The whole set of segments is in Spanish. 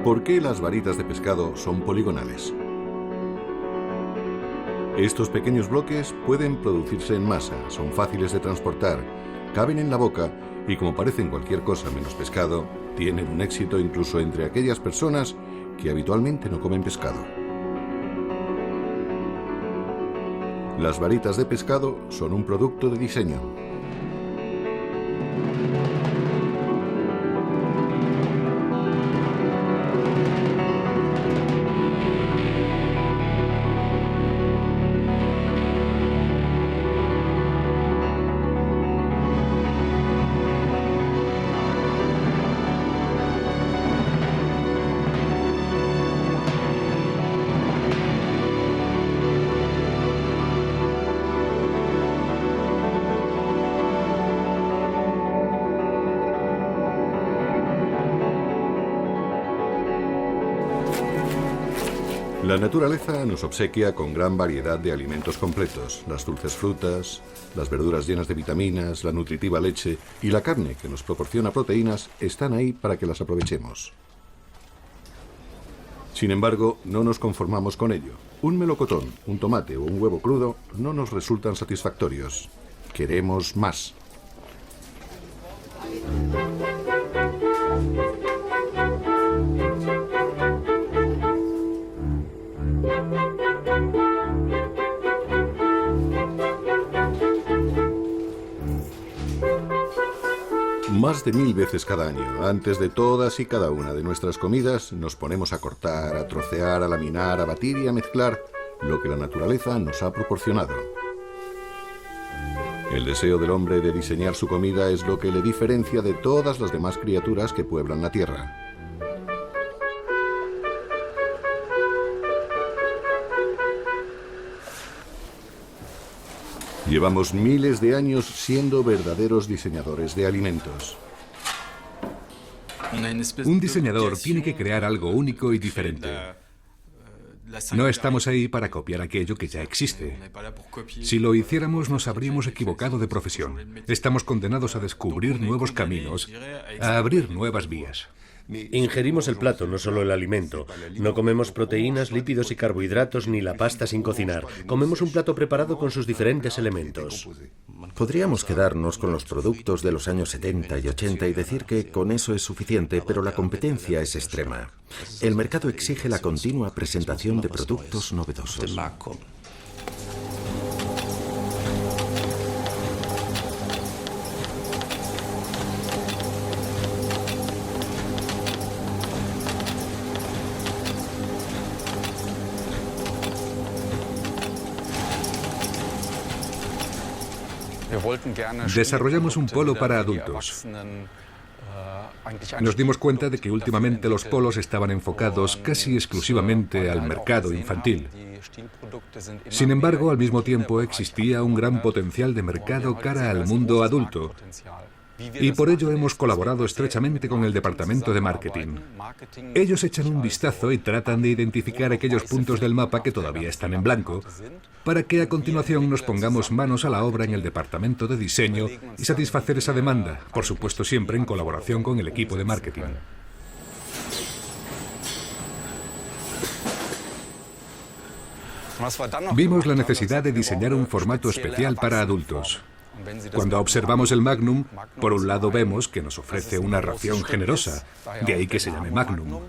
¿Por qué las varitas de pescado son poligonales? Estos pequeños bloques pueden producirse en masa, son fáciles de transportar, caben en la boca y, como parecen cualquier cosa menos pescado, tienen un éxito incluso entre aquellas personas que habitualmente no comen pescado. Las varitas de pescado son un producto de diseño. La naturaleza nos obsequia con gran variedad de alimentos completos, las dulces frutas, las verduras llenas de vitaminas, la nutritiva leche y la carne que nos proporciona proteínas están ahí para que las aprovechemos. Sin embargo, no nos conformamos con ello. Un melocotón, un tomate o un huevo crudo no nos resultan satisfactorios. Queremos más. Más de 1000 veces cada año, antes de todas y cada una de nuestras comidas, nos ponemos a cortar, a trocear, a laminar, a batir y a mezclar lo que la naturaleza nos ha proporcionado. El deseo del hombre de diseñar su comida es lo que le diferencia de todas las demás criaturas que pueblan la tierra. Llevamos miles de años siendo verdaderos diseñadores de alimentos. Un diseñador tiene que crear algo único y diferente. No estamos ahí para copiar aquello que ya existe. Si lo hiciéramos, nos habríamos equivocado de profesión. Estamos condenados a descubrir nuevos caminos, a abrir nuevas vías. Ingerimos el plato, no solo el alimento. No comemos proteínas, lípidos y carbohidratos ni la pasta sin cocinar. Comemos un plato preparado con sus diferentes elementos. Podríamos quedarnos con los productos de los años 70 y 80 y decir que con eso es suficiente, pero la competencia es extrema. El mercado exige la continua presentación de productos novedosos. Desarrollamos un polo para adultos. Nos dimos cuenta de que últimamente los polos estaban enfocados casi exclusivamente al mercado infantil. Sin embargo, al mismo tiempo existía un gran potencial de mercado cara al mundo adulto. Y por ello hemos colaborado estrechamente con el departamento de marketing. Ellos echan un vistazo y tratan de identificar aquellos puntos del mapa que todavía están en blanco, para que a continuación nos pongamos manos a la obra en el departamento de diseño y satisfacer esa demanda, por supuesto siempre en colaboración con el equipo de marketing. Vimos la necesidad de diseñar un formato especial para adultos. Cuando observamos el Magnum, por un lado vemos que nos ofrece una ración generosa, de ahí que se llame Magnum.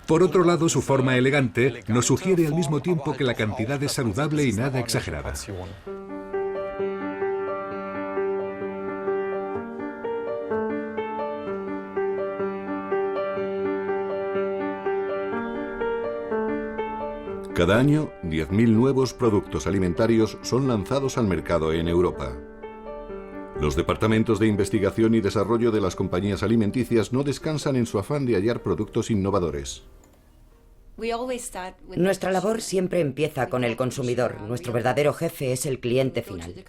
Por otro lado, su forma elegante nos sugiere al mismo tiempo que la cantidad es saludable y nada exagerada. Cada año, 10.000 nuevos productos alimentarios son lanzados al mercado en Europa. Los departamentos de investigación y desarrollo de las compañías alimenticias no descansan en su afán de hallar productos innovadores. Nuestra labor siempre empieza con el consumidor. Nuestro verdadero jefe es el cliente final.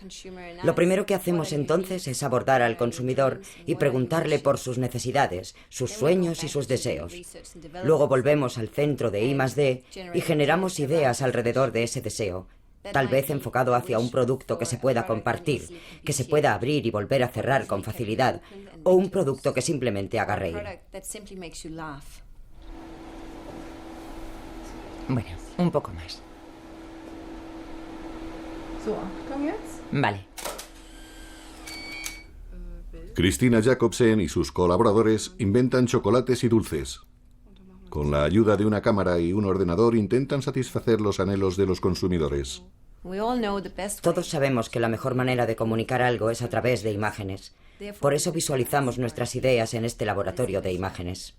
Lo primero que hacemos entonces es abordar al consumidor y preguntarle por sus necesidades, sus sueños y sus deseos. Luego volvemos al centro de I+D y generamos ideas alrededor de ese deseo, tal vez enfocado hacia un producto que se pueda compartir, que se pueda abrir y volver a cerrar con facilidad, o un producto que simplemente haga reír. Bueno, un poco más. Vale. Christina Jacobsen y sus colaboradores inventan chocolates y dulces. Con la ayuda de una cámara y un ordenador intentan satisfacer los anhelos de los consumidores. Todos sabemos que la mejor manera de comunicar algo es a través de imágenes. Por eso visualizamos nuestras ideas en este laboratorio de imágenes.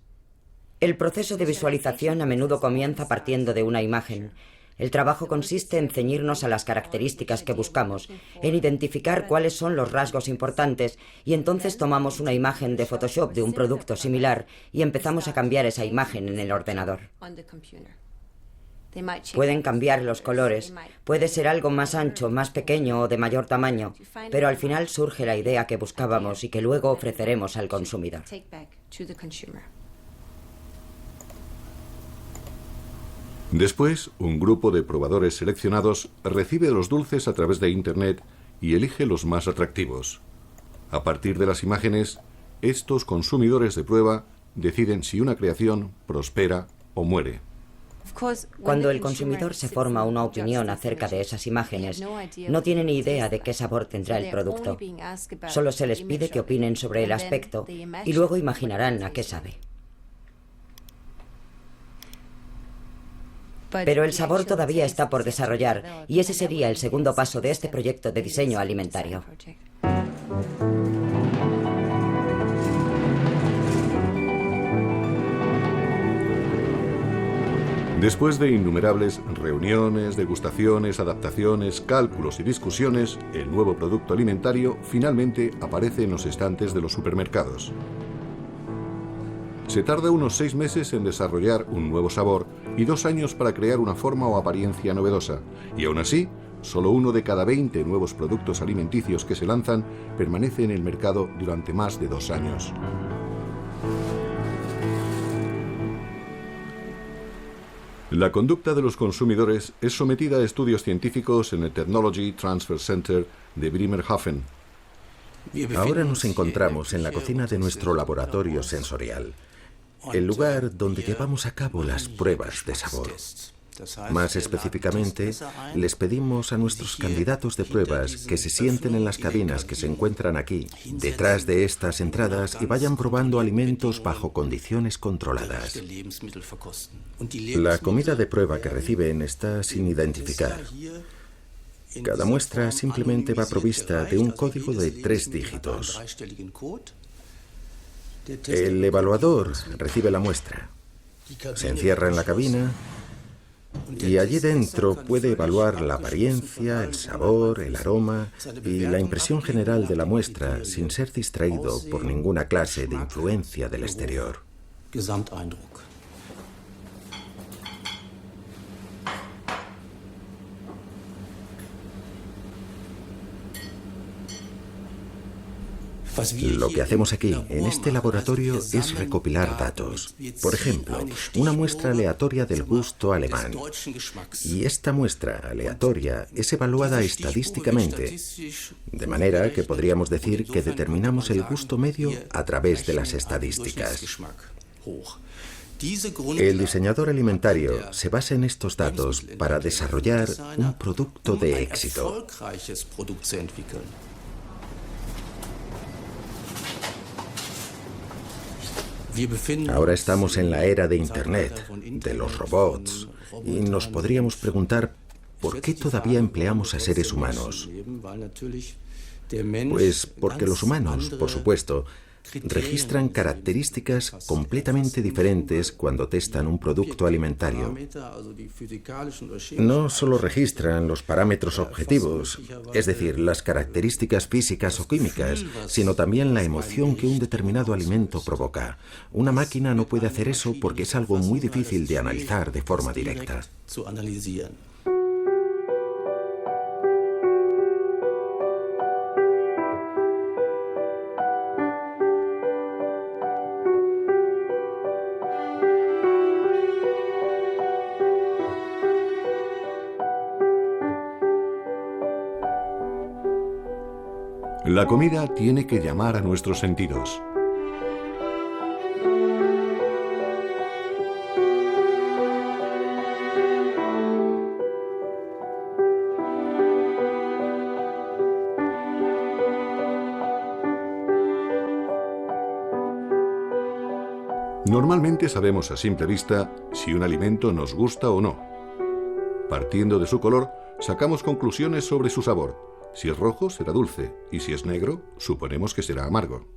El proceso de visualización a menudo comienza partiendo de una imagen. El trabajo consiste en ceñirnos a las características que buscamos, en identificar cuáles son los rasgos importantes, y entonces tomamos una imagen de Photoshop de un producto similar y empezamos a cambiar esa imagen en el ordenador. Pueden cambiar los colores, puede ser algo más ancho, más pequeño o de mayor tamaño, pero al final surge la idea que buscábamos y que luego ofreceremos al consumidor. Después, un grupo de probadores seleccionados recibe los dulces a través de Internet y elige los más atractivos. A partir de las imágenes, estos consumidores de prueba deciden si una creación prospera o muere. Cuando el consumidor se forma una opinión acerca de esas imágenes, no tiene ni idea de qué sabor tendrá el producto. Solo se les pide que opinen sobre el aspecto y luego imaginarán a qué sabe. Pero el sabor todavía está por desarrollar y ese sería el segundo paso de este proyecto de diseño alimentario. Después de innumerables reuniones, degustaciones, adaptaciones, cálculos y discusiones, el nuevo producto alimentario finalmente aparece en los estantes de los supermercados. Se tarda unos 6 meses en desarrollar un nuevo sabor y 2 años para crear una forma o apariencia novedosa. Y aún así, solo 1 de cada 20 nuevos productos alimenticios que se lanzan permanece en el mercado durante más de 2 años. La conducta de los consumidores es sometida a estudios científicos en el Technology Transfer Center de Bremerhaven. Ahora nos encontramos en la cocina de nuestro laboratorio sensorial, el lugar donde llevamos a cabo las pruebas de sabor. Más específicamente, les pedimos a nuestros candidatos de pruebas que se sienten en las cabinas que se encuentran aquí, detrás de estas entradas, y vayan probando alimentos bajo condiciones controladas. La comida de prueba que reciben está sin identificar. Cada muestra simplemente va provista de un código de 3 dígitos. El evaluador recibe la muestra, se encierra en la cabina y allí dentro puede evaluar la apariencia, el sabor, el aroma y la impresión general de la muestra sin ser distraído por ninguna clase de influencia del exterior. Lo que hacemos aquí, en este laboratorio, es recopilar datos. Por ejemplo, una muestra aleatoria del gusto alemán. Y esta muestra aleatoria es evaluada estadísticamente, de manera que podríamos decir que determinamos el gusto medio a través de las estadísticas. El diseñador alimentario se basa en estos datos para desarrollar un producto de éxito. Ahora estamos en la era de Internet, de los robots, y nos podríamos preguntar ¿por qué todavía empleamos a seres humanos? Pues porque los humanos, por supuesto, registran características completamente diferentes cuando testan un producto alimentario. No solo registran los parámetros objetivos, es decir, las características físicas o químicas, sino también la emoción que un determinado alimento provoca. Una máquina no puede hacer eso porque es algo muy difícil de analizar de forma directa. La comida tiene que llamar a nuestros sentidos. Normalmente sabemos a simple vista si un alimento nos gusta o no. Partiendo de su color, sacamos conclusiones sobre su sabor. Si es rojo, será dulce, y si es negro, suponemos que será amargo.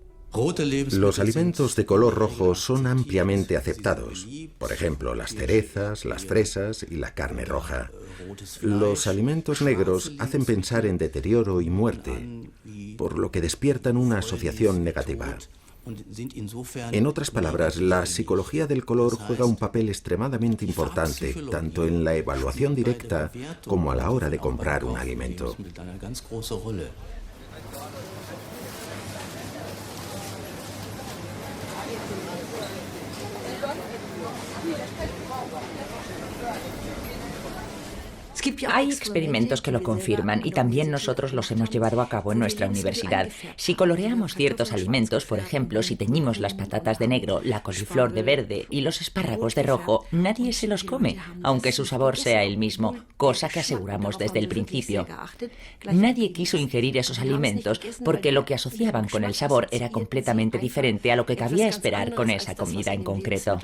Los alimentos de color rojo son ampliamente aceptados. Por ejemplo, las cerezas, las fresas y la carne roja. Los alimentos negros hacen pensar en deterioro y muerte, por lo que despiertan una asociación negativa. En otras palabras, la psicología del color juega un papel extremadamente importante, tanto en la evaluación directa como a la hora de comprar un alimento. Hay experimentos que lo confirman y también nosotros los hemos llevado a cabo en nuestra universidad. Si coloreamos ciertos alimentos, por ejemplo, si teñimos las patatas de negro, la coliflor de verde y los espárragos de rojo, nadie se los come, aunque su sabor sea el mismo, cosa que aseguramos desde el principio. Nadie quiso ingerir esos alimentos porque lo que asociaban con el sabor era completamente diferente a lo que cabía esperar con esa comida en concreto.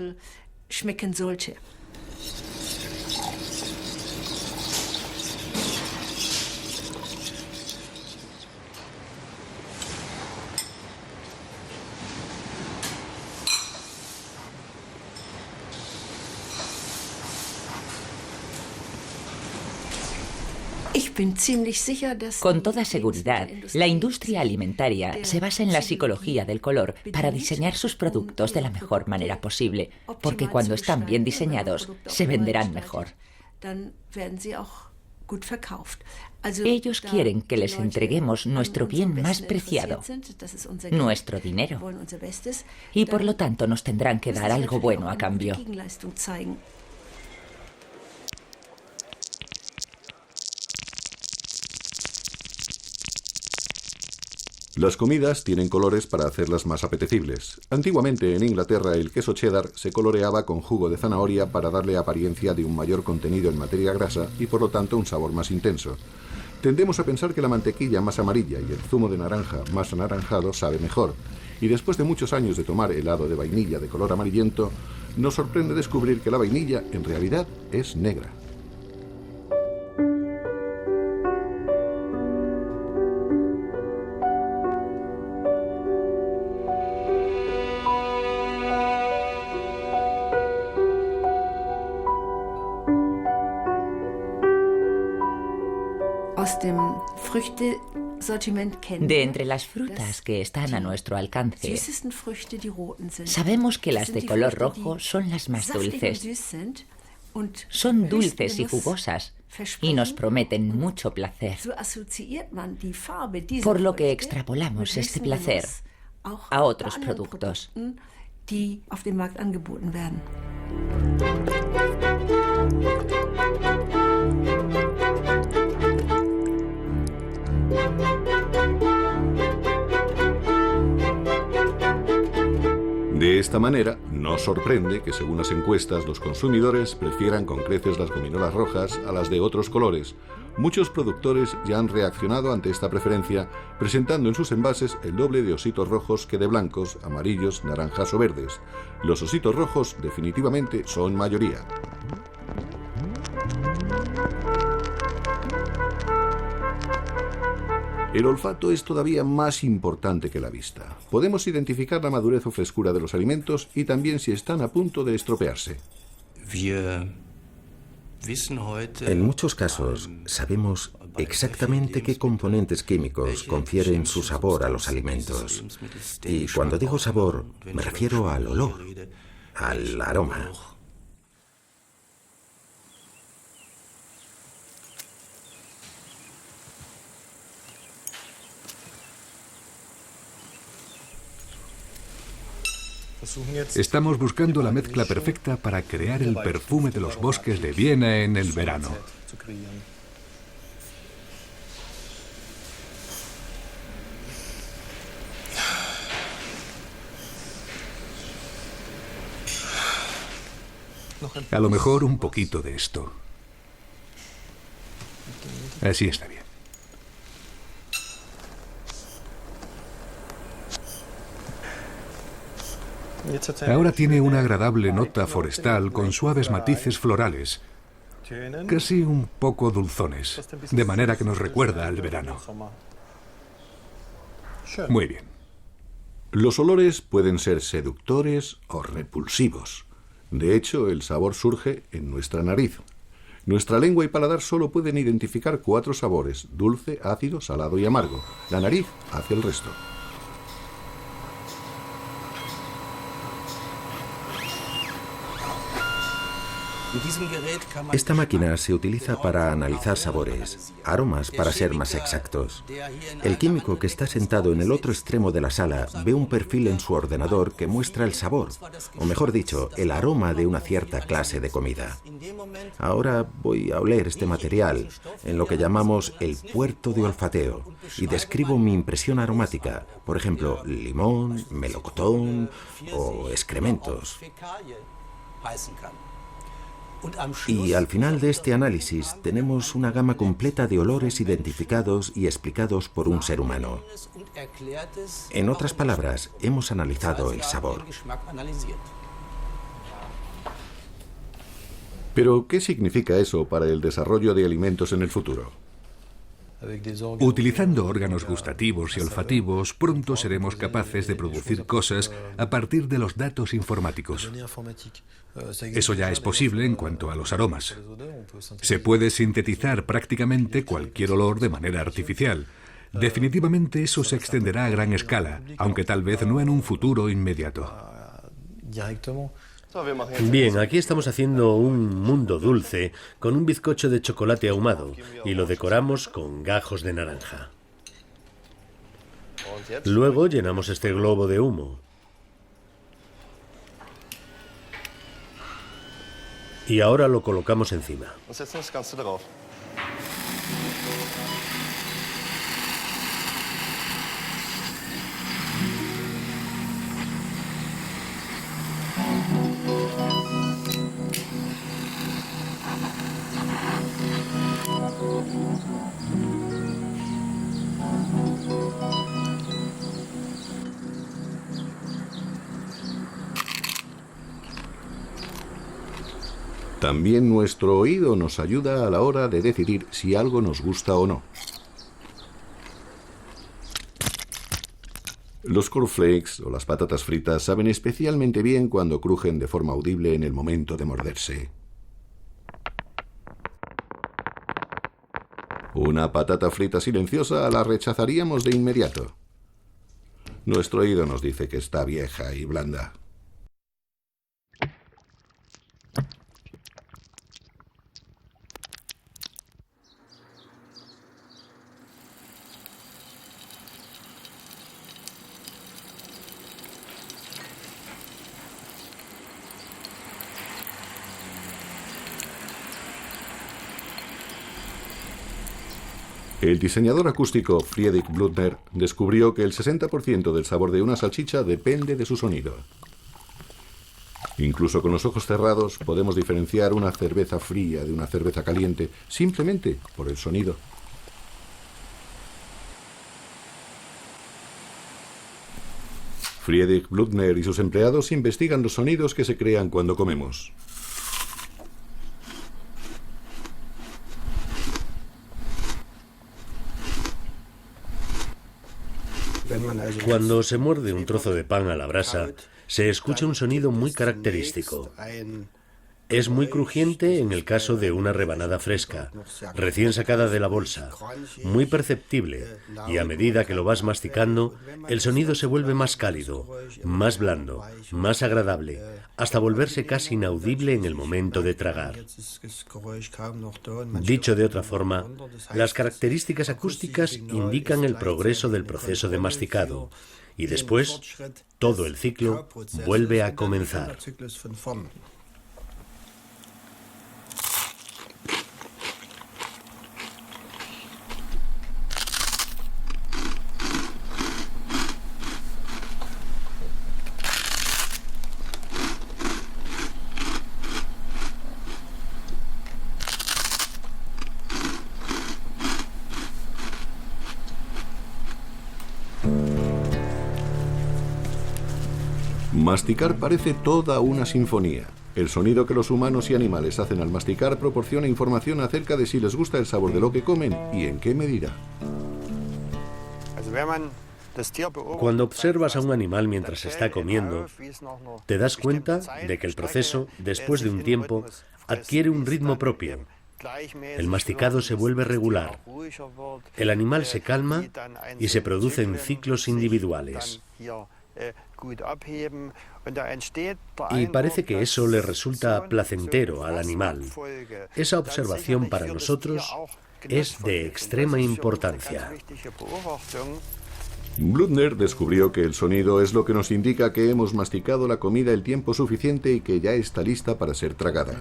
Con toda seguridad, la industria alimentaria se basa en la psicología del color para diseñar sus productos de la mejor manera posible, porque cuando están bien diseñados, se venderán mejor. Ellos quieren que les entreguemos nuestro bien más preciado, nuestro dinero, y por lo tanto nos tendrán que dar algo bueno a cambio. Las comidas tienen colores para hacerlas más apetecibles. Antiguamente en Inglaterra el queso cheddar se coloreaba con jugo de zanahoria para darle apariencia de un mayor contenido en materia grasa y por lo tanto un sabor más intenso. Tendemos a pensar que la mantequilla más amarilla y el zumo de naranja más anaranjado sabe mejor. Y después de muchos años de tomar helado de vainilla de color amarillento, nos sorprende descubrir que la vainilla en realidad es negra. De entre las frutas que están a nuestro alcance, sabemos que las de color rojo son las más dulces. Son dulces y jugosas y nos prometen mucho placer, por lo que extrapolamos este placer a otros productos. De esta manera, no sorprende que según las encuestas los consumidores prefieran con creces las gominolas rojas a las de otros colores. Muchos productores ya han reaccionado ante esta preferencia, presentando en sus envases el doble de ositos rojos que de blancos, amarillos, naranjas o verdes. Los ositos rojos definitivamente son mayoría. El olfato es todavía más importante que la vista. Podemos identificar la madurez o frescura de los alimentos y también si están a punto de estropearse. En muchos casos, sabemos exactamente qué componentes químicos confieren su sabor a los alimentos. Y cuando digo sabor, me refiero al olor, al aroma. Estamos buscando la mezcla perfecta para crear el perfume de los bosques de Viena en el verano. A lo mejor un poquito de esto. Así está bien. Ahora tiene una agradable nota forestal con suaves matices florales, casi un poco dulzones, de manera que nos recuerda al verano. Muy bien. Los olores pueden ser seductores o repulsivos. De hecho, el sabor surge en nuestra nariz. Nuestra lengua y paladar solo pueden identificar 4 sabores: dulce, ácido, salado y amargo. La nariz hace el resto. Esta máquina se utiliza para analizar sabores, aromas para ser más exactos. El químico que está sentado en el otro extremo de la sala ve un perfil en su ordenador que muestra el sabor, o mejor dicho, el aroma de una cierta clase de comida. Ahora voy a oler este material en lo que llamamos el puerto de olfateo y describo mi impresión aromática, por ejemplo, limón, melocotón o excrementos. Y al final de este análisis tenemos una gama completa de olores identificados y explicados por un ser humano. En otras palabras, hemos analizado el sabor. Pero, ¿qué significa eso para el desarrollo de alimentos en el futuro? Utilizando órganos gustativos y olfativos, pronto seremos capaces de producir cosas a partir de los datos informáticos. Eso ya es posible en cuanto a los aromas. Se puede sintetizar prácticamente cualquier olor de manera artificial. Definitivamente eso se extenderá a gran escala, aunque tal vez no en un futuro inmediato. Bien, aquí estamos haciendo un mundo dulce con un bizcocho de chocolate ahumado y lo decoramos con gajos de naranja. Luego llenamos este globo de humo. Y ahora lo colocamos encima. También nuestro oído nos ayuda a la hora de decidir si algo nos gusta o no. Los cornflakes o las patatas fritas saben especialmente bien cuando crujen de forma audible en el momento de morderse. Una patata frita silenciosa la rechazaríamos de inmediato. Nuestro oído nos dice que está vieja y blanda. El diseñador acústico Friedrich Blutner descubrió que el 60% del sabor de una salchicha depende de su sonido. Incluso con los ojos cerrados podemos diferenciar una cerveza fría de una cerveza caliente simplemente por el sonido. Friedrich Blutner y sus empleados investigan los sonidos que se crean cuando comemos. Cuando se muerde un trozo de pan a la brasa, se escucha un sonido muy característico. Es muy crujiente en el caso de una rebanada fresca, recién sacada de la bolsa, muy perceptible, y a medida que lo vas masticando, el sonido se vuelve más cálido, más blando, más agradable, hasta volverse casi inaudible en el momento de tragar. Dicho de otra forma, las características acústicas indican el progreso del proceso de masticado, y después, todo el ciclo vuelve a comenzar. Masticar parece toda una sinfonía. El sonido que los humanos y animales hacen al masticar proporciona información acerca de si les gusta el sabor de lo que comen y en qué medida. Cuando observas a un animal mientras está comiendo, te das cuenta de que el proceso, después de un tiempo, adquiere un ritmo propio. El masticado se vuelve regular. El animal se calma y se producen ciclos individuales. Y parece que eso le resulta placentero al animal. Esa observación para nosotros es de extrema importancia. Blüthner descubrió que el sonido es lo que nos indica que hemos masticado la comida el tiempo suficiente y que ya está lista para ser tragada.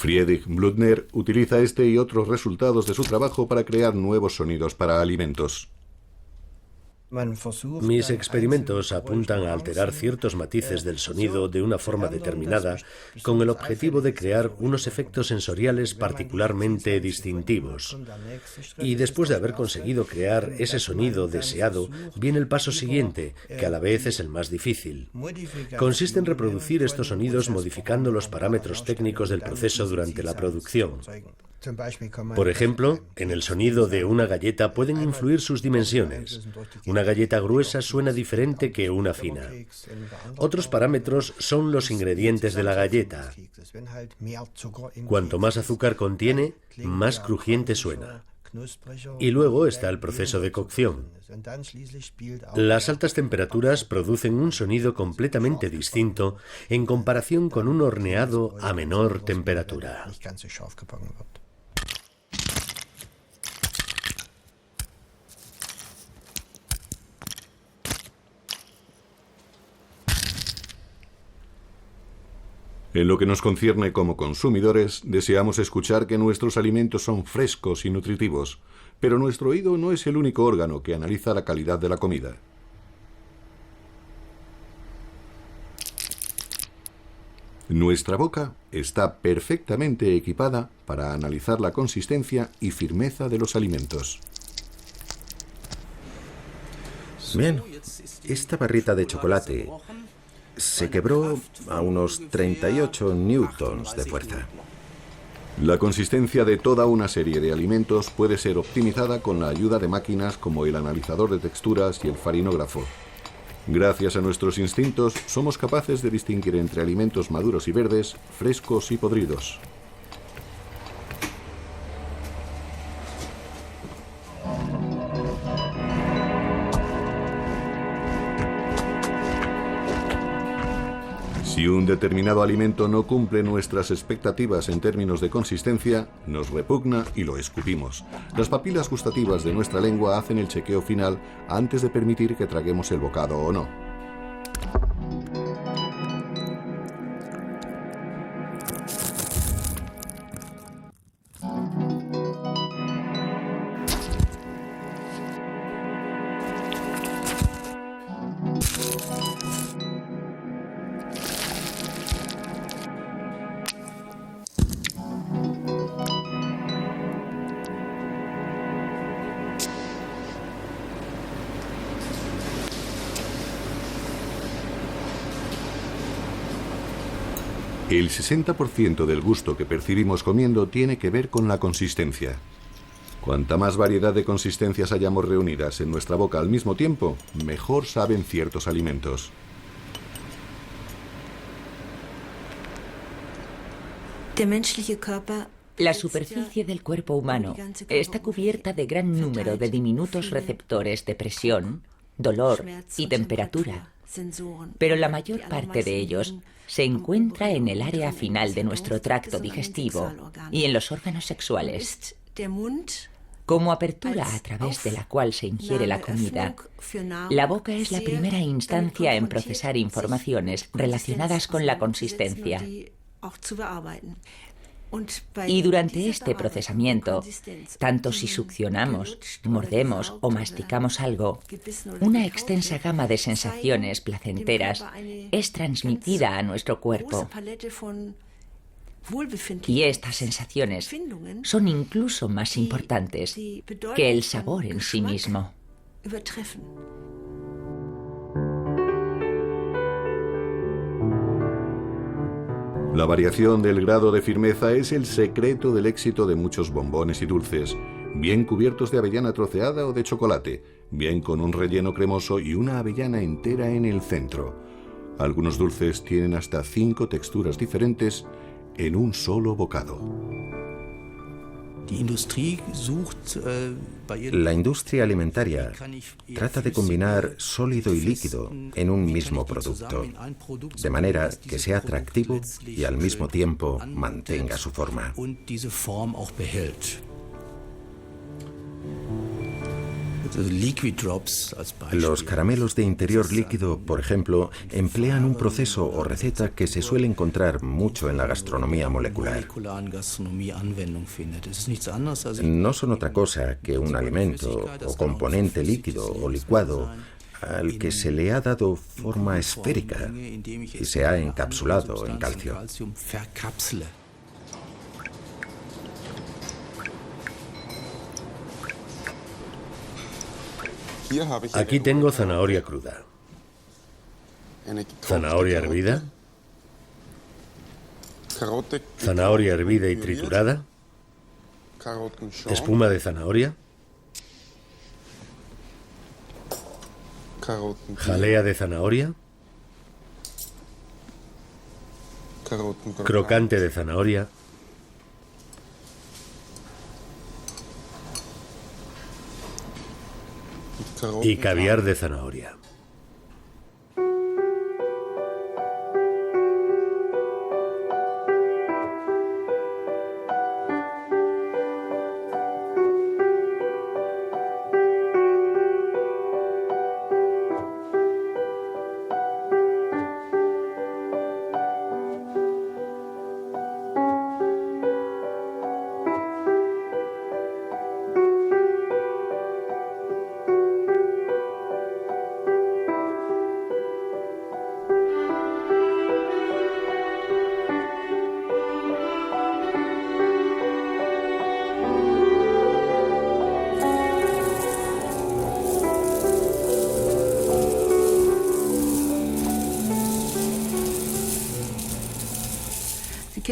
Friedrich Blüthner utiliza este y otros resultados de su trabajo para crear nuevos sonidos para alimentos. Mis experimentos apuntan a alterar ciertos matices del sonido de una forma determinada con el objetivo de crear unos efectos sensoriales particularmente distintivos. Y después de haber conseguido crear ese sonido deseado, viene el paso siguiente, que a la vez es el más difícil. Consiste en reproducir estos sonidos modificando los parámetros técnicos del proceso durante la producción. Por ejemplo, en el sonido de una galleta pueden influir sus dimensiones. Una galleta gruesa suena diferente que una fina. Otros parámetros son los ingredientes de la galleta. Cuanto más azúcar contiene, más crujiente suena. Y luego está el proceso de cocción. Las altas temperaturas producen un sonido completamente distinto en comparación con un horneado a menor temperatura. En lo que nos concierne como consumidores, deseamos escuchar que nuestros alimentos son frescos y nutritivos, pero nuestro oído no es el único órgano que analiza la calidad de la comida. Nuestra boca está perfectamente equipada para analizar la consistencia y firmeza de los alimentos. Bien, esta barrita de chocolate se quebró a unos 38 newtons de fuerza. La consistencia de toda una serie de alimentos puede ser optimizada con la ayuda de máquinas como el analizador de texturas y el farinógrafo. Gracias a nuestros instintos, somos capaces de distinguir entre alimentos maduros y verdes, frescos y podridos. Si un determinado alimento no cumple nuestras expectativas en términos de consistencia, nos repugna y lo escupimos. Las papilas gustativas de nuestra lengua hacen el chequeo final antes de permitir que traguemos el bocado o no. El 60% del gusto que percibimos comiendo tiene que ver con la consistencia. Cuanta más variedad de consistencias hayamos reunidas en nuestra boca al mismo tiempo, mejor saben ciertos alimentos. La superficie del cuerpo humano está cubierta de gran número de diminutos receptores de presión, dolor y temperatura, pero la mayor parte de ellos se encuentra en el área final de nuestro tracto digestivo y en los órganos sexuales. Como apertura a través de la cual se ingiere la comida, la boca es la primera instancia en procesar informaciones relacionadas con la consistencia. Y durante este procesamiento, tanto si succionamos, mordemos o masticamos algo, una extensa gama de sensaciones placenteras es transmitida a nuestro cuerpo. Y estas sensaciones son incluso más importantes que el sabor en sí mismo. La variación del grado de firmeza es el secreto del éxito de muchos bombones y dulces, bien cubiertos de avellana troceada o de chocolate, bien con un relleno cremoso y una avellana entera en el centro. Algunos dulces tienen hasta 5 texturas diferentes en un solo bocado. La industria alimentaria trata de combinar sólido y líquido en un mismo producto, de manera que sea atractivo y al mismo tiempo mantenga su forma. Los caramelos de interior líquido, por ejemplo, emplean un proceso o receta que se suele encontrar mucho en la gastronomía molecular. No son otra cosa que un alimento o componente líquido o licuado al que se le ha dado forma esférica y se ha encapsulado en calcio. Aquí tengo zanahoria cruda, zanahoria hervida, zanahoria hervida y triturada, espuma de zanahoria, jalea de zanahoria, crocante de zanahoria, y caviar de zanahoria.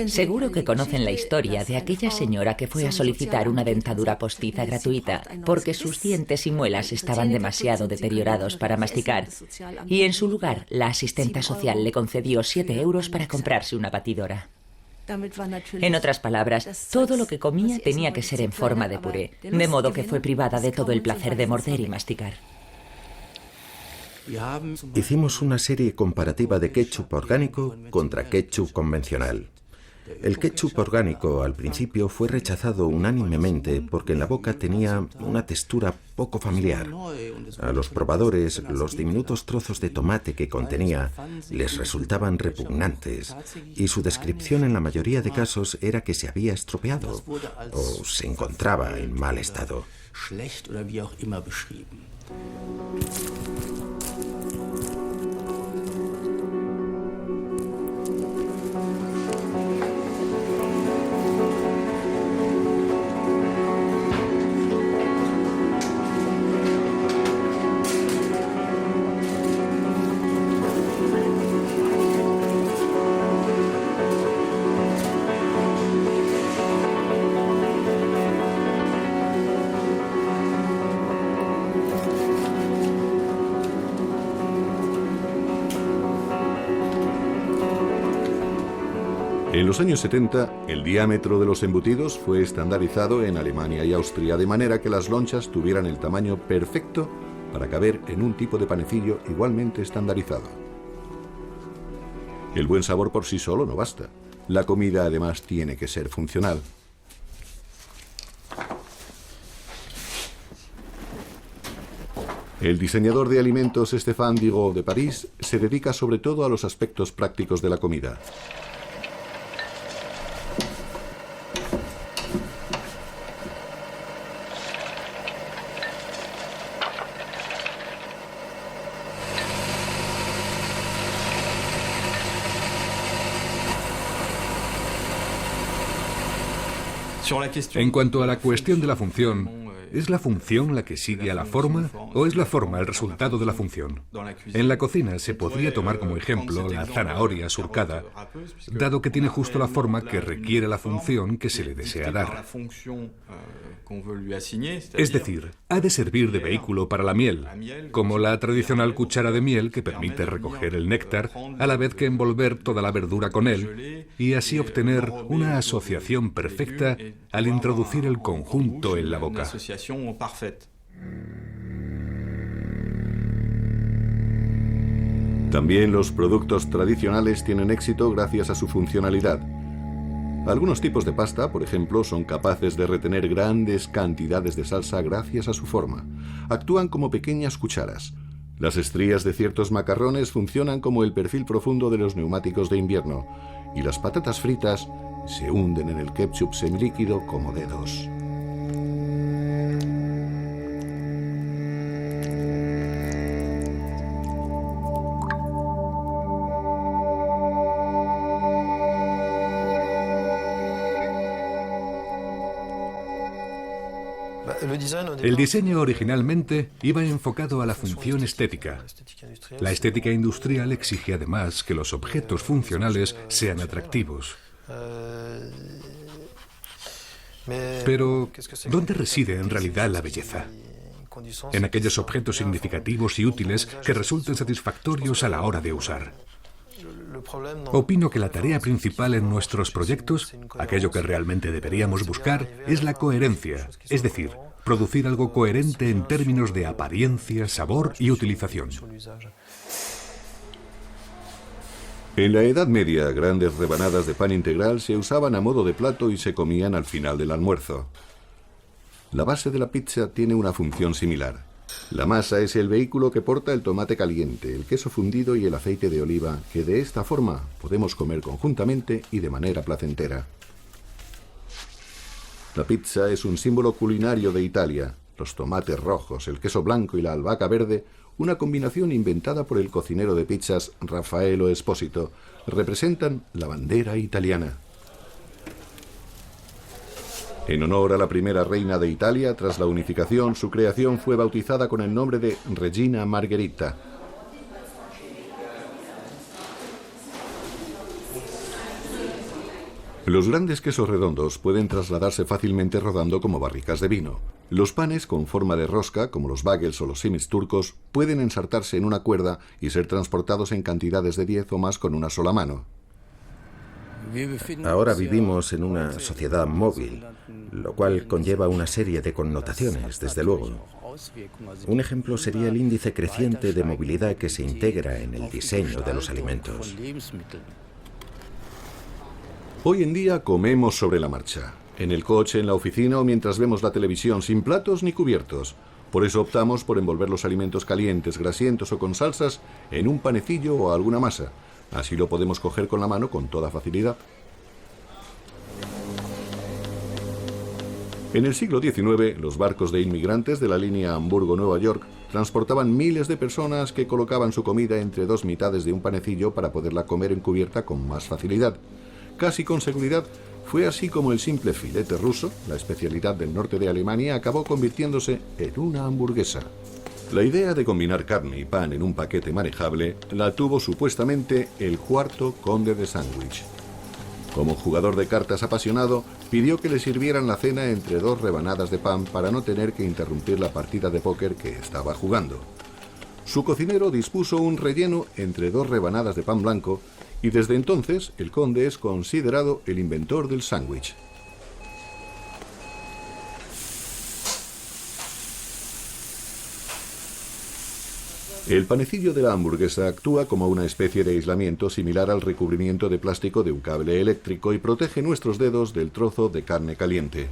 Seguro que conocen la historia de aquella señora que fue a solicitar una dentadura postiza gratuita porque sus dientes y muelas estaban demasiado deteriorados para masticar, y en su lugar la asistenta social le concedió 7 euros para comprarse una batidora. En otras palabras, todo lo que comía tenía que ser en forma de puré, de modo que fue privada de todo el placer de morder y masticar. Hicimos una serie comparativa de ketchup orgánico contra ketchup convencional. El ketchup orgánico al principio fue rechazado unánimemente porque en la boca tenía una textura poco familiar. A los probadores, los diminutos trozos de tomate que contenía les resultaban repugnantes y su descripción en la mayoría de casos era que se había estropeado o se encontraba en mal estado. En los años 70, el diámetro de los embutidos fue estandarizado en Alemania y Austria, de manera que las lonchas tuvieran el tamaño perfecto para caber en un tipo de panecillo igualmente estandarizado. El buen sabor por sí solo no basta. La comida además tiene que ser funcional. El diseñador de alimentos Stéphane Digaud de París se dedica sobre todo a los aspectos prácticos de la comida. En cuanto a la cuestión de la función, ¿es la función la que sigue a la forma o es la forma el resultado de la función? En la cocina se podría tomar como ejemplo la zanahoria surcada, dado que tiene justo la forma que requiere la función que se le desea dar. Es decir, ha de servir de vehículo para la miel, como la tradicional cuchara de miel que permite recoger el néctar, a la vez que envolver toda la verdura con él, y así obtener una asociación perfecta al introducir el conjunto en la boca. También los productos tradicionales tienen éxito gracias a su funcionalidad. Algunos tipos de pasta, por ejemplo, son capaces de retener grandes cantidades de salsa gracias a su forma. Actúan como pequeñas cucharas. Las estrías de ciertos macarrones funcionan como el perfil profundo de los neumáticos de invierno. Y las patatas fritas se hunden en el ketchup semilíquido como dedos. El diseño originalmente iba enfocado a la función estética. La estética industrial exige además que los objetos funcionales sean atractivos. Pero, ¿dónde reside en realidad la belleza? En aquellos objetos significativos y útiles que resulten satisfactorios a la hora de usar. Opino que la tarea principal en nuestros proyectos, aquello que realmente deberíamos buscar, es la coherencia, es decir, producir algo coherente en términos de apariencia, sabor y utilización. En la Edad Media, grandes rebanadas de pan integral se usaban a modo de plato y se comían al final del almuerzo. La base de la pizza tiene una función similar. La masa es el vehículo que porta el tomate caliente, el queso fundido y el aceite de oliva, que de esta forma podemos comer conjuntamente y de manera placentera. La pizza es un símbolo culinario de Italia. Los tomates rojos, el queso blanco y la albahaca verde, una combinación inventada por el cocinero de pizzas Raffaello Esposito, representan la bandera italiana. En honor a la primera reina de Italia, tras la unificación, su creación fue bautizada con el nombre de Regina Margherita. Los grandes quesos redondos pueden trasladarse fácilmente rodando como barricas de vino. Los panes con forma de rosca, como los bagels o los simis turcos, pueden ensartarse en una cuerda y ser transportados en cantidades de 10 o más con una sola mano. Ahora vivimos en una sociedad móvil, lo cual conlleva una serie de connotaciones, desde luego. Un ejemplo sería el índice creciente de movilidad que se integra en el diseño de los alimentos. Hoy en día comemos sobre la marcha, en el coche, en la oficina o mientras vemos la televisión, sin platos ni cubiertos. Por eso optamos por envolver los alimentos calientes, grasientos o con salsas en un panecillo o alguna masa. Así lo podemos coger con la mano con toda facilidad. En el siglo XIX, los barcos de inmigrantes de la línea Hamburgo-Nueva York transportaban miles de personas que colocaban su comida entre dos mitades de un panecillo para poderla comer en cubierta con más facilidad. Casi con seguridad, fue así como el simple filete ruso, la especialidad del norte de Alemania, acabó convirtiéndose en una hamburguesa. La idea de combinar carne y pan en un paquete manejable la tuvo supuestamente el cuarto conde de Sandwich. Como jugador de cartas apasionado, pidió que le sirvieran la cena entre dos rebanadas de pan para no tener que interrumpir la partida de póker que estaba jugando. Su cocinero dispuso un relleno entre dos rebanadas de pan blanco y desde entonces el conde es considerado el inventor del sándwich. El panecillo de la hamburguesa actúa como una especie de aislamiento similar al recubrimiento de plástico de un cable eléctrico y protege nuestros dedos del trozo de carne caliente.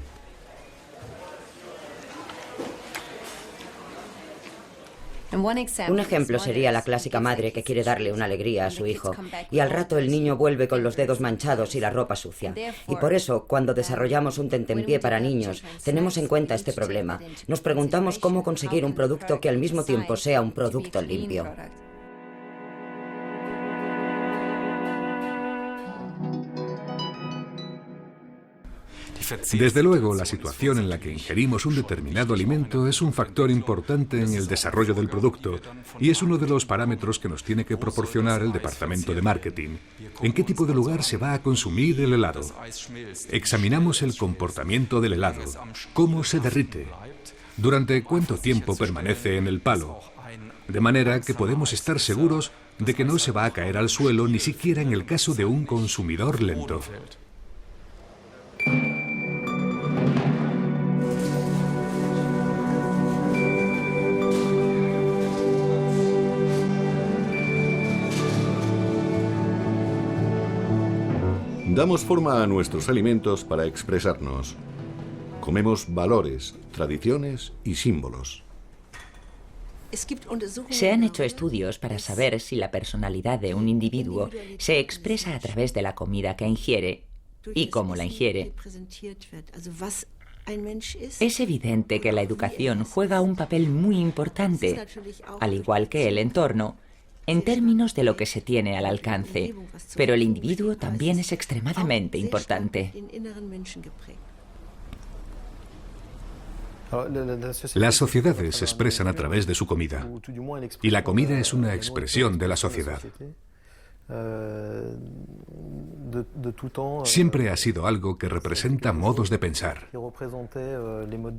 Un ejemplo sería la clásica madre que quiere darle una alegría a su hijo y al rato el niño vuelve con los dedos manchados y la ropa sucia. Y por eso, cuando desarrollamos un tentempié para niños, tenemos en cuenta este problema. Nos preguntamos cómo conseguir un producto que al mismo tiempo sea un producto limpio. Desde luego, la situación en la que ingerimos un determinado alimento es un factor importante en el desarrollo del producto y es uno de los parámetros que nos tiene que proporcionar el departamento de marketing. ¿En qué tipo de lugar se va a consumir el helado? Examinamos el comportamiento del helado, cómo se derrite, durante cuánto tiempo permanece en el palo, de manera que podemos estar seguros de que no se va a caer al suelo ni siquiera en el caso de un consumidor lento. Damos forma a nuestros alimentos para expresarnos. Comemos valores, tradiciones y símbolos. Se han hecho estudios para saber si la personalidad de un individuo se expresa a través de la comida que ingiere y cómo la ingiere. Es evidente que la educación juega un papel muy importante, al igual que el entorno, en términos de lo que se tiene al alcance, pero el individuo también es extremadamente importante. Las sociedades se expresan a través de su comida, y la comida es una expresión de la sociedad. Siempre ha sido algo que representa modos de pensar,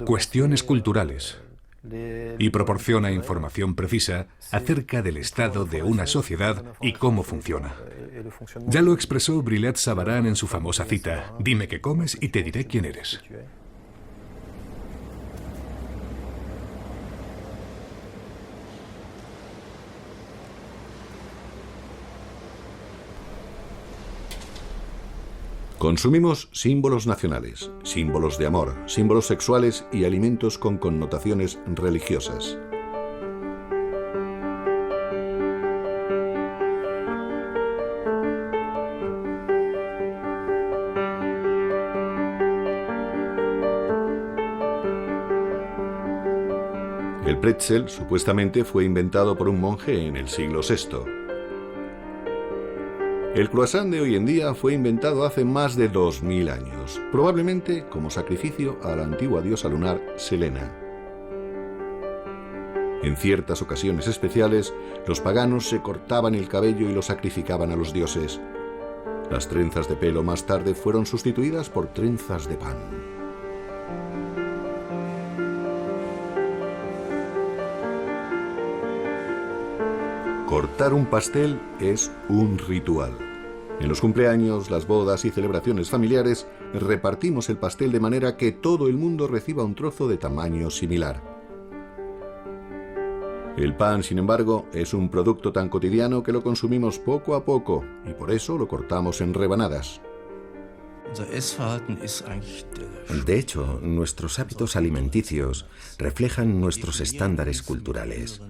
cuestiones culturales, y proporciona información precisa acerca del estado de una sociedad y cómo funciona. Ya lo expresó Brillat Savarin en su famosa cita: «Dime qué comes y te diré quién eres». Consumimos símbolos nacionales, símbolos de amor, símbolos sexuales y alimentos con connotaciones religiosas. El pretzel supuestamente fue inventado por un monje en el siglo VI. El croissant de hoy en día fue inventado hace más de 2000 años, probablemente como sacrificio a la antigua diosa lunar Selena. En ciertas ocasiones especiales, los paganos se cortaban el cabello y lo sacrificaban a los dioses. Las trenzas de pelo más tarde fueron sustituidas por trenzas de pan. Cortar un pastel es un ritual. En los cumpleaños, las bodas y celebraciones familiares, repartimos el pastel de manera que todo el mundo reciba un trozo de tamaño similar. El pan, sin embargo, es un producto tan cotidiano que lo consumimos poco a poco y por eso lo cortamos en rebanadas. De hecho, nuestros hábitos alimenticios reflejan nuestros estándares culturales.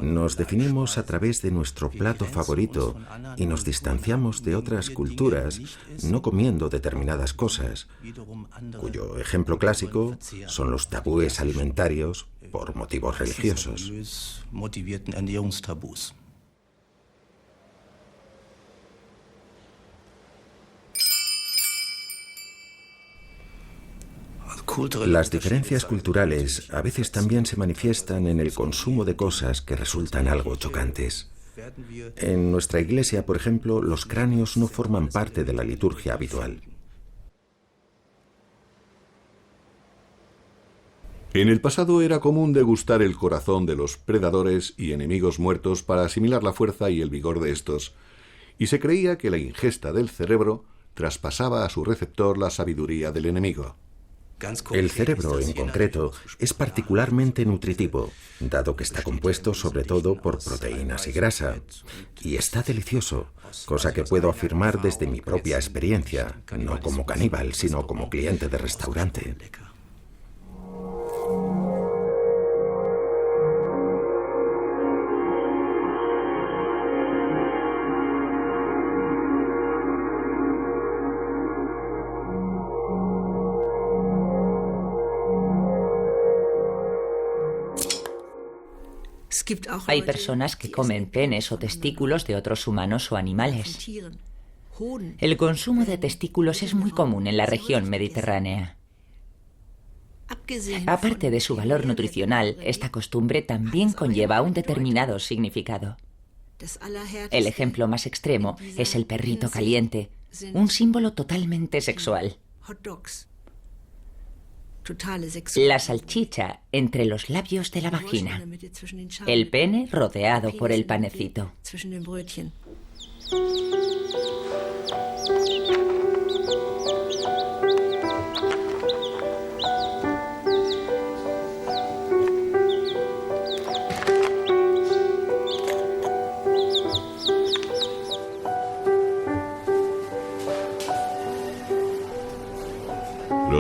Nos definimos a través de nuestro plato favorito y nos distanciamos de otras culturas no comiendo determinadas cosas, cuyo ejemplo clásico son los tabúes alimentarios por motivos religiosos. Las diferencias culturales a veces también se manifiestan en el consumo de cosas que resultan algo chocantes. En nuestra iglesia, por ejemplo, los cráneos no forman parte de la liturgia habitual. En el pasado era común degustar el corazón de los predadores y enemigos muertos para asimilar la fuerza y el vigor de estos, y se creía que la ingesta del cerebro traspasaba a su receptor la sabiduría del enemigo. El cerebro, en concreto, es particularmente nutritivo, dado que está compuesto sobre todo por proteínas y grasa, y está delicioso, cosa que puedo afirmar desde mi propia experiencia, no como caníbal, sino como cliente de restaurante. Hay personas que comen penes o testículos de otros humanos o animales. El consumo de testículos es muy común en la región mediterránea. Aparte de su valor nutricional, esta costumbre también conlleva un determinado significado. El ejemplo más extremo es el perrito caliente, un símbolo totalmente sexual. La salchicha entre los labios de la vagina, el pene rodeado por el panecito.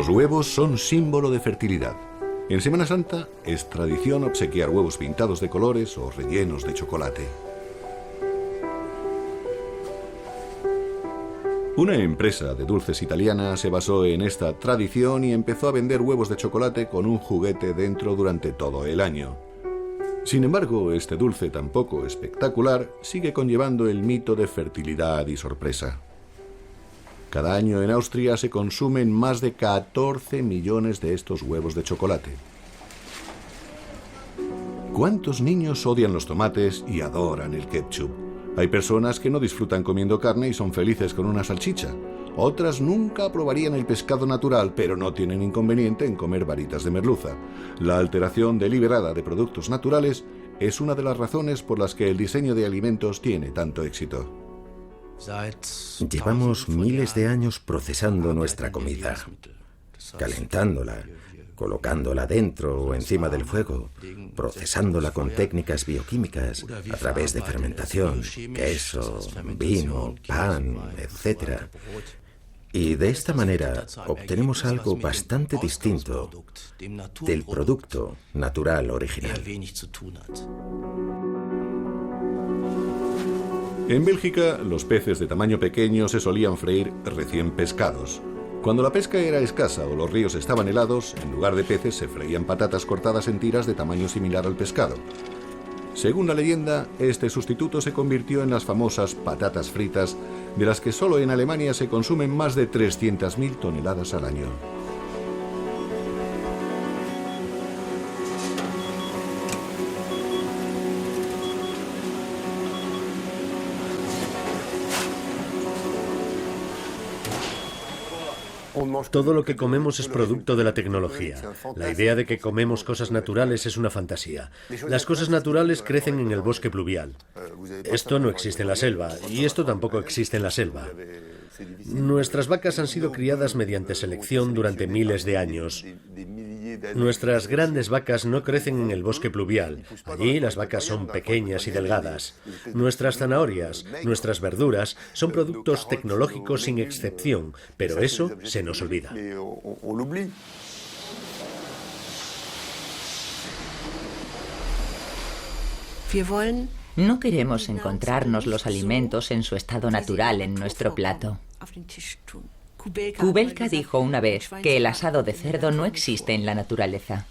Los huevos son símbolo de fertilidad. En Semana Santa es tradición obsequiar huevos pintados de colores o rellenos de chocolate. Una empresa de dulces italiana se basó en esta tradición y empezó a vender huevos de chocolate con un juguete dentro durante todo el año. Sin embargo, este dulce tan poco espectacular sigue conllevando el mito de fertilidad y sorpresa. Cada año en Austria se consumen más de 14 millones de estos huevos de chocolate. ¿Cuántos niños odian los tomates y adoran el ketchup? Hay personas que no disfrutan comiendo carne y son felices con una salchicha. Otras nunca probarían el pescado natural, pero no tienen inconveniente en comer varitas de merluza. La alteración deliberada de productos naturales es una de las razones por las que el diseño de alimentos tiene tanto éxito. Llevamos miles de años procesando nuestra comida, calentándola, colocándola dentro o encima del fuego, procesándola con técnicas bioquímicas a través de fermentación, queso, vino, pan, etc. Y de esta manera obtenemos algo bastante distinto del producto natural original. En Bélgica, los peces de tamaño pequeño se solían freír recién pescados. Cuando la pesca era escasa o los ríos estaban helados, en lugar de peces se freían patatas cortadas en tiras de tamaño similar al pescado. Según la leyenda, este sustituto se convirtió en las famosas patatas fritas, de las que solo en Alemania se consumen más de 300.000 toneladas al año. Todo lo que comemos es producto de la tecnología. La idea de que comemos cosas naturales es una fantasía. Las cosas naturales crecen en el bosque pluvial. Esto no existe en la selva, y esto tampoco existe en la selva. Nuestras vacas han sido criadas mediante selección durante miles de años. Nuestras grandes vacas no crecen en el bosque pluvial. Allí las vacas son pequeñas y delgadas. Nuestras zanahorias, nuestras verduras, son productos tecnológicos sin excepción, pero eso se nos olvida. No queremos encontrarnos los alimentos en su estado natural en nuestro plato. Kubelka dijo una vez que el asado de cerdo no existe en la naturaleza.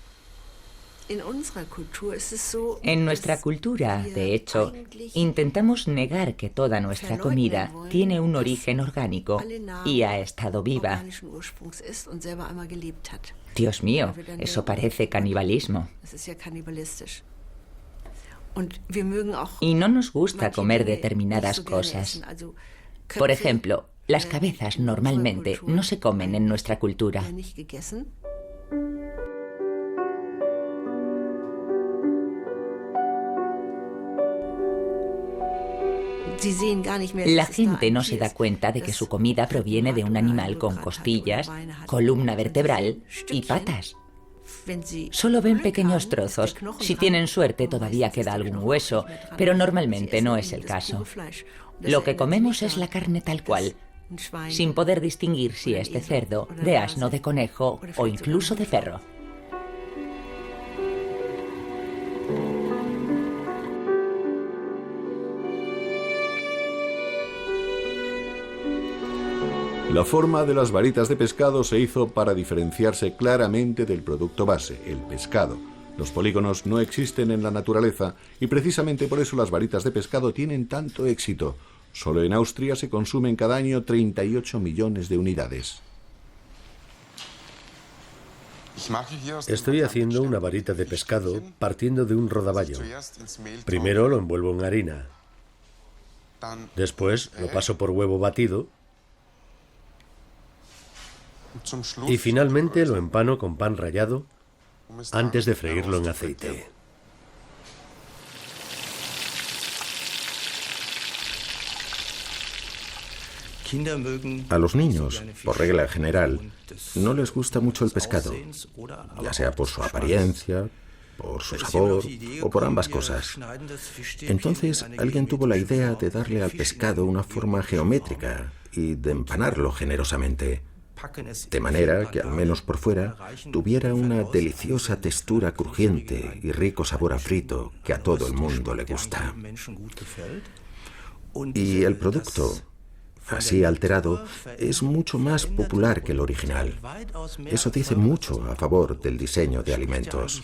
En nuestra cultura, de hecho, intentamos negar que toda nuestra comida tiene un origen orgánico y ha estado viva. Dios mío, eso parece canibalismo. Y no nos gusta comer determinadas cosas. Por ejemplo, las cabezas normalmente no se comen en nuestra cultura. La gente no se da cuenta de que su comida proviene de un animal con costillas, columna vertebral y patas. Solo ven pequeños trozos. Si tienen suerte, todavía queda algún hueso, pero normalmente no es el caso. Lo que comemos es la carne tal cual, sin poder distinguir si es de cerdo, de asno, de conejo o incluso de perro. La forma de las varitas de pescado se hizo para diferenciarse claramente del producto base, el pescado. Los polígonos no existen en la naturaleza y precisamente por eso las varitas de pescado tienen tanto éxito. Solo en Austria se consumen cada año 38 millones de unidades. Estoy haciendo una varita de pescado partiendo de un rodaballo. Primero lo envuelvo en harina. Después lo paso por huevo batido. Y finalmente lo empano con pan rallado antes de freírlo en aceite. A los niños, por regla general, no les gusta mucho el pescado, ya sea por su apariencia, por su sabor o por ambas cosas. Entonces, alguien tuvo la idea de darle al pescado una forma geométrica y de empanarlo generosamente, de manera que, al menos por fuera, tuviera una deliciosa textura crujiente y rico sabor a frito que a todo el mundo le gusta. Y el producto, así alterado, es mucho más popular que el original. Eso dice mucho a favor del diseño de alimentos.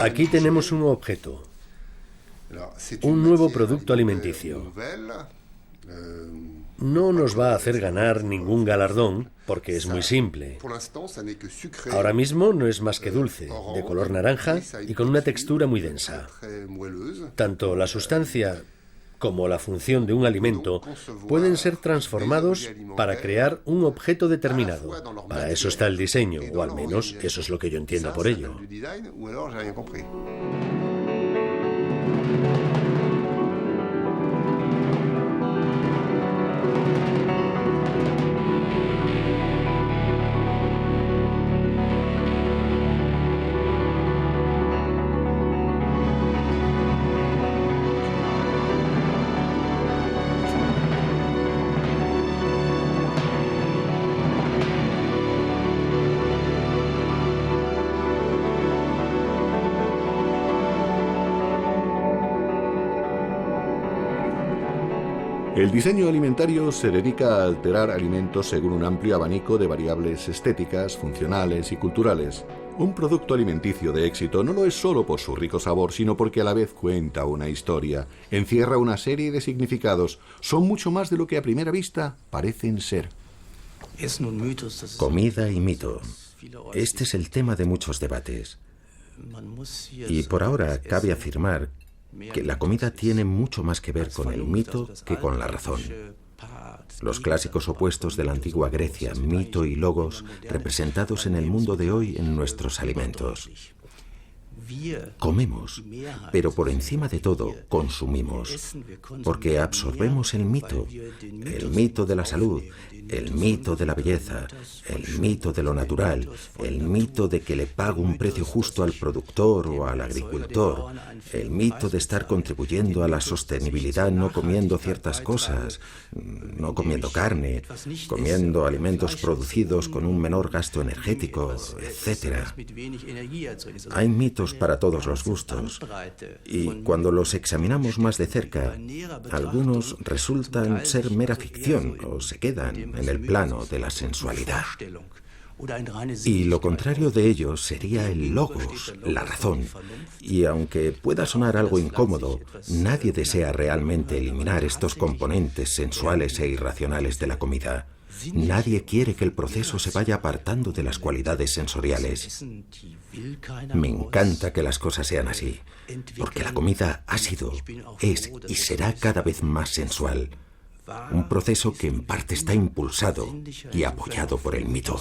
Aquí tenemos un objeto, un nuevo producto alimenticio. No nos va a hacer ganar ningún galardón porque es muy simple. Ahora mismo no es más que dulce, de color naranja y con una textura muy densa. Tanto la sustancia como la función de un alimento pueden ser transformados para crear un objeto determinado. Para eso está el diseño, o al menos eso es lo que yo entiendo por ello. El diseño alimentario se dedica a alterar alimentos según un amplio abanico de variables estéticas, funcionales y culturales. Un producto alimenticio de éxito no lo es solo por su rico sabor, sino porque a la vez cuenta una historia, encierra una serie de significados, son mucho más de lo que a primera vista parecen ser. Comida y mito. Este es el tema de muchos debates. Y por ahora cabe afirmar que la comida tiene mucho más que ver con el mito que con la razón. Los clásicos opuestos de la antigua Grecia, mito y logos, representados en el mundo de hoy en nuestros alimentos. Comemos, pero por encima de todo consumimos, porque absorbemos el mito de la salud, el mito de la belleza, el mito de lo natural, el mito de que le pago un precio justo al productor o al agricultor, el mito de estar contribuyendo a la sostenibilidad no comiendo ciertas cosas, no comiendo carne, comiendo alimentos producidos con un menor gasto energético, etc. Hay mitos para todos los gustos, y cuando los examinamos más de cerca, algunos resultan ser mera ficción o se quedan en el plano de la sensualidad. Y lo contrario de ello sería el logos, la razón. Y aunque pueda sonar algo incómodo, nadie desea realmente eliminar estos componentes sensuales e irracionales de la comida. Nadie quiere que el proceso se vaya apartando de las cualidades sensoriales. Me encanta que las cosas sean así, porque la comida ha sido, es y será cada vez más sensual. Un proceso que en parte está impulsado y apoyado por el mito.